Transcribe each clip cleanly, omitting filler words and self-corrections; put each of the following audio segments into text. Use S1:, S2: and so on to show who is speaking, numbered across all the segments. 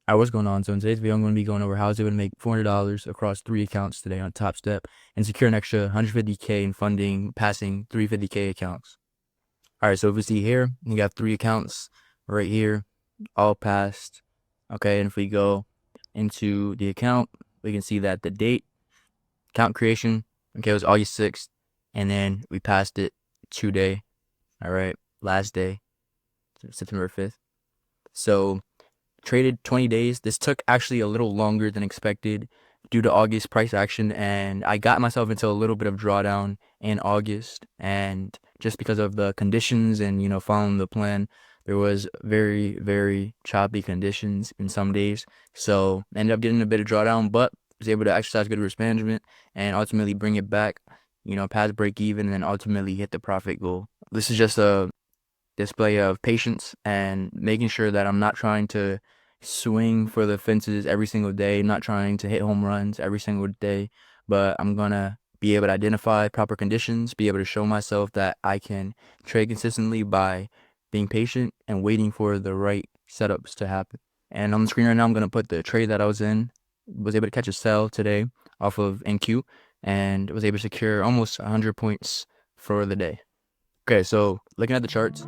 S1: Alright, what's going on? So in today's video, I'm going to be going over how I was able to make $400 across 3 accounts today on topstep and secure an extra 150K in funding passing 350K accounts. Alright, so if we see here, you got 3 accounts right here, all passed. Okay, and if we go into the account, we can see that the date, account creation, okay, was August 6th, and then we passed it today. Alright, last day, September 5th. So traded 20 days. This took actually a little longer than expected due to August price action, and I got myself into a little bit of drawdown in August, and just because of the conditions and following the plan, there was very choppy conditions in some days, so I ended up getting a bit of drawdown, but was able to exercise good risk management and ultimately bring it back past break even, and then ultimately hit the profit goal. This is just a display of patience and making sure that I'm not trying to swing for the fences every single day, not trying to hit home runs every single day, but I'm gonna be able to identify proper conditions, be able to show myself that I can trade consistently by being patient and waiting for the right setups to happen. And on the screen right now, I'm gonna put the trade that I was in. Was able to catch a sell today off of NQ and was able to secure almost 100 points for the day. Okay, so looking at the charts,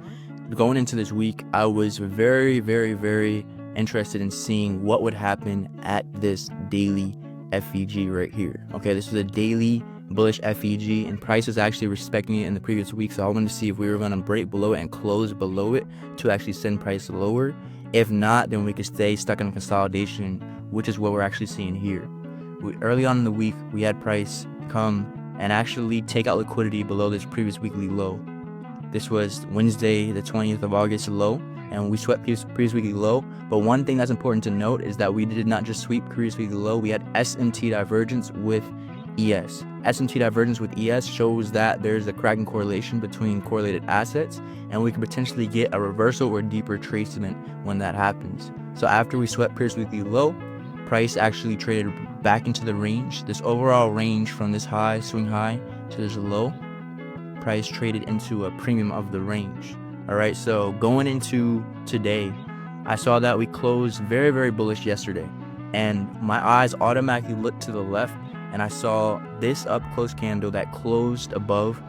S1: going into this week, I was very interested in seeing what would happen at this daily FEG right here. Okay, this was a daily bullish FEG, and price was actually respecting it in the previous week, so I wanted to see if we were going to break below it and close below it to actually send price lower. If not, then we could stay stuck in consolidation, which is what we're actually seeing here. Early on in the week, we had price come and actually take out liquidity below this previous weekly low. This was Wednesday, the 20th of August low, and we swept previous weekly low. But one thing that's important to note is that we did not just sweep previous weekly low, we had SMT divergence with ES. SMT divergence with ES shows that there's a cracking correlation between correlated assets, and we could potentially get a reversal or deeper tracement when that happens. So after we swept previous weekly low, price actually traded back into the range. This overall range from this high, swing high, to this low, price traded into a premium of the range. All right, so going into today, I saw that we closed very bullish yesterday, and my eyes automatically looked to the left, and I saw this up close candle that closed above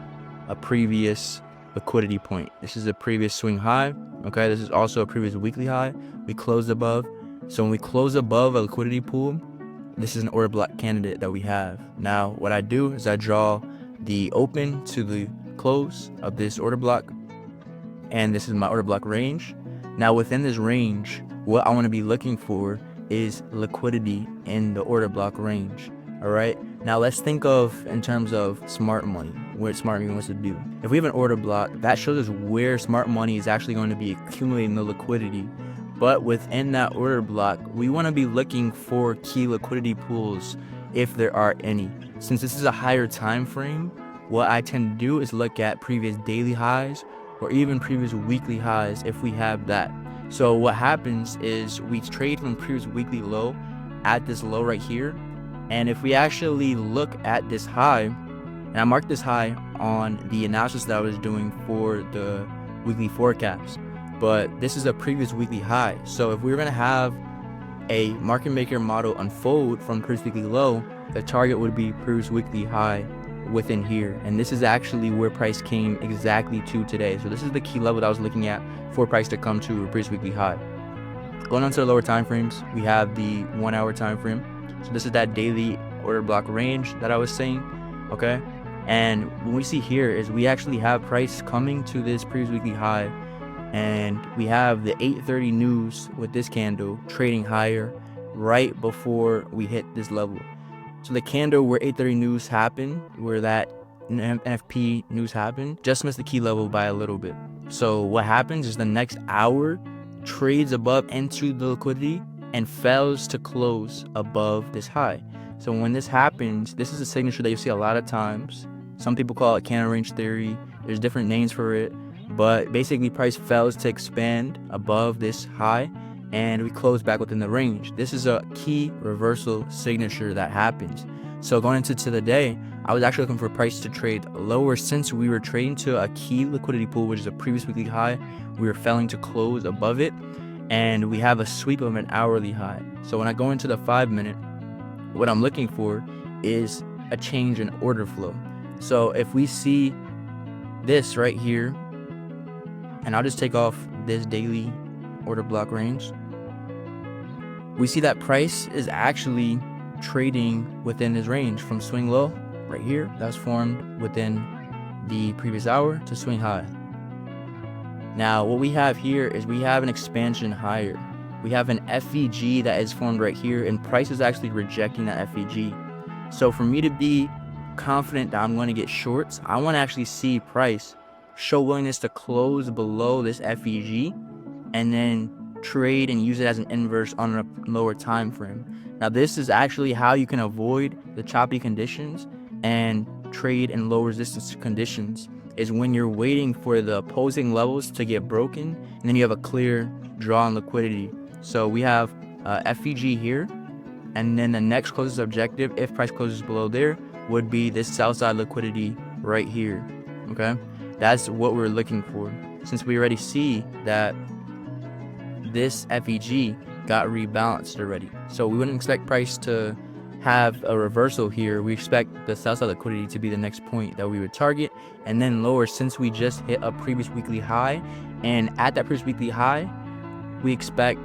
S1: a previous liquidity point. This is a previous swing high. Okay, this is also a previous weekly high. We closed above. So when we close above a liquidity pool, this is an order block candidate that we have. Now what I do is I draw the open to the close of this order block, and this is my order block range. Now within this range, what I want to be looking for is liquidity in the order block range. All right, now let's think of in terms of smart money, what smart money wants to do. If we have an order block, that shows us where smart money is actually going to be accumulating the liquidity. But within that order block, we want to be looking for key liquidity pools if there are any. Since this is a higher time frame, what I tend to do is look at previous daily highs or even previous weekly highs if we have that. So what happens is we trade from previous weekly low at this low right here. And if we actually look at this high, and I marked this high on the analysis that I was doing for the weekly forecast, but this is a previous weekly high. So if we were going to have a market maker model unfold from previous weekly low, the target would be previous weekly high within here, and this is actually where price came exactly to today. So this is the key level that I was looking at for price to come to a previous weekly high. Going on to the lower time frames, we have the 1 hour time frame. So this is that daily order block range that I was saying. Okay, and what we see here is we actually have price coming to this previous weekly high, and we have the 8:30 news with this candle trading higher right before we hit this level. So the candle where 8:30 news happened, where that NFP news happened, just missed the key level by a little bit. So what happens is the next hour trades above into the liquidity and fails to close above this high. So when this happens, this is a signature that you see a lot of times. Some people call it candle range theory. There's different names for it, but basically price fails to expand above this high, and we close back within the range. This is a key reversal signature that happens. So going into the day, I was actually looking for price to trade lower since we were trading to a key liquidity pool, which is a previous weekly high. We were failing to close above it, and we have a sweep of an hourly high. So when I go into the 5-minute, what I'm looking for is a change in order flow. So if we see this right here, and I'll just take off this daily order block range, we see that price is actually trading within this range from swing low right here that's formed within the previous hour to swing high. Now what we have here is we have an expansion higher. We have an FEG that is formed right here, and price is actually rejecting that FEG. So for me to be confident that I'm going to get shorts, I want to actually see price show willingness to close below this FEG and then trade and use it as an inverse on a lower time frame. Now this is actually how you can avoid the choppy conditions and trade in low resistance conditions, is when you're waiting for the opposing levels to get broken and then you have a clear draw on liquidity. So we have FEG here, and then the next closest objective, if price closes below there, would be this sell side liquidity right here. Okay, that's what we're looking for, since we already see that this FEG got rebalanced already. So we wouldn't expect price to have a reversal here. We expect the sell side liquidity to be the next point that we would target, and then lower, since we just hit a previous weekly high, and at that previous weekly high we expect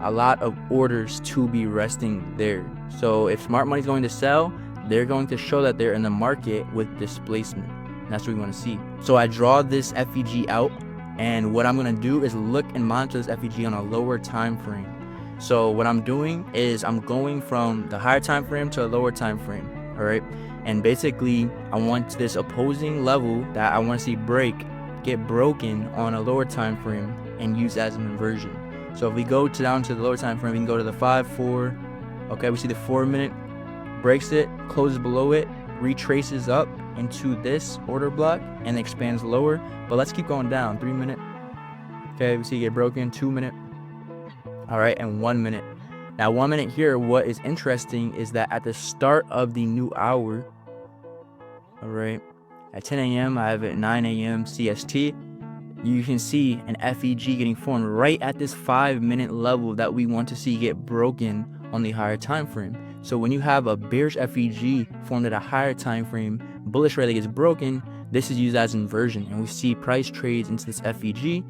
S1: a lot of orders to be resting there. So if smart money is going to sell, they're going to show that they're in the market with displacement. And that's what we want to see. So I draw this FEG out, and what I'm going to do is look and monitor this FEG on a lower time frame. So what I'm doing is I'm going from the higher time frame to a lower time frame. All right, and basically I want this opposing level that I want to see get broken on a lower time frame and use as an inversion. So if we go down to the lower time frame, we can go to the 5, 4. Okay, we see the 4-minute breaks it, closes below it, retraces up into this order block and expands lower. But let's keep going down. 3-minute. Okay, we see it get broken. 2-minute. All right, and 1-minute. Now 1-minute here, what is interesting is that at the start of the new hour, all right, at 10 a.m. I have it 9 a.m. CST. You can see an FEG getting formed right at this 5-minute level that we want to see get broken on the higher time frame. So when you have a bearish FEG formed at a higher time frame, bullish rally gets broken, this is used as inversion, and we see price trades into this FEG.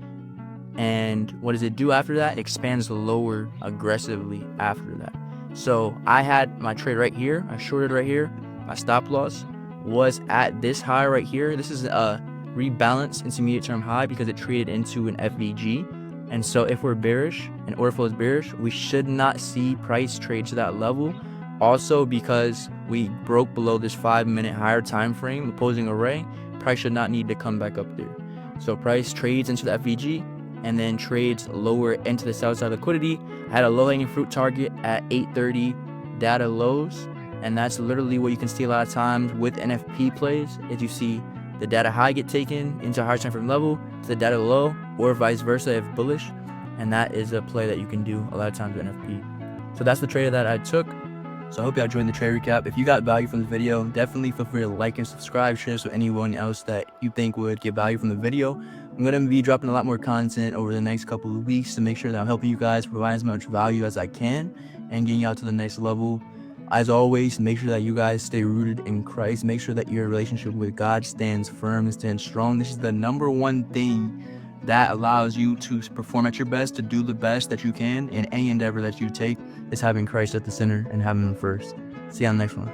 S1: And what does it do after that? It expands lower aggressively after that. So I had my trade right here, I shorted right here, my stop loss was at this high right here. This is a rebalance intermediate term high because it traded into an FEG. And so if we're bearish and order flow is bearish, we should not see price trade to that level. Also, because we broke below this 5-minute higher time frame opposing array, price should not need to come back up there. So price trades into the FEG and then trades lower into the sell side liquidity. I had a low hanging fruit target at 830 data lows, and that's literally what you can see a lot of times with NFP plays, is you see the data high get taken into a higher time frame level to the data low, or vice versa if bullish, and that is a play that you can do a lot of times with NFP. So that's the trade that I took. So I hope you enjoyed the trade recap. If you got value from the video, definitely feel free to like and subscribe, share this with anyone else that you think would get value from the video. I'm going to be dropping a lot more content over the next couple of weeks to make sure that I'm helping you guys provide as much value as I can and getting you out to the next level. As always, make sure that you guys stay rooted in Christ. Make sure that your relationship with God stands firm and stands strong. This is the #1 thing that allows you to perform at your best, to do the best that you can in any endeavor that you take, is having Christ at the center and having him first. See you on the next one.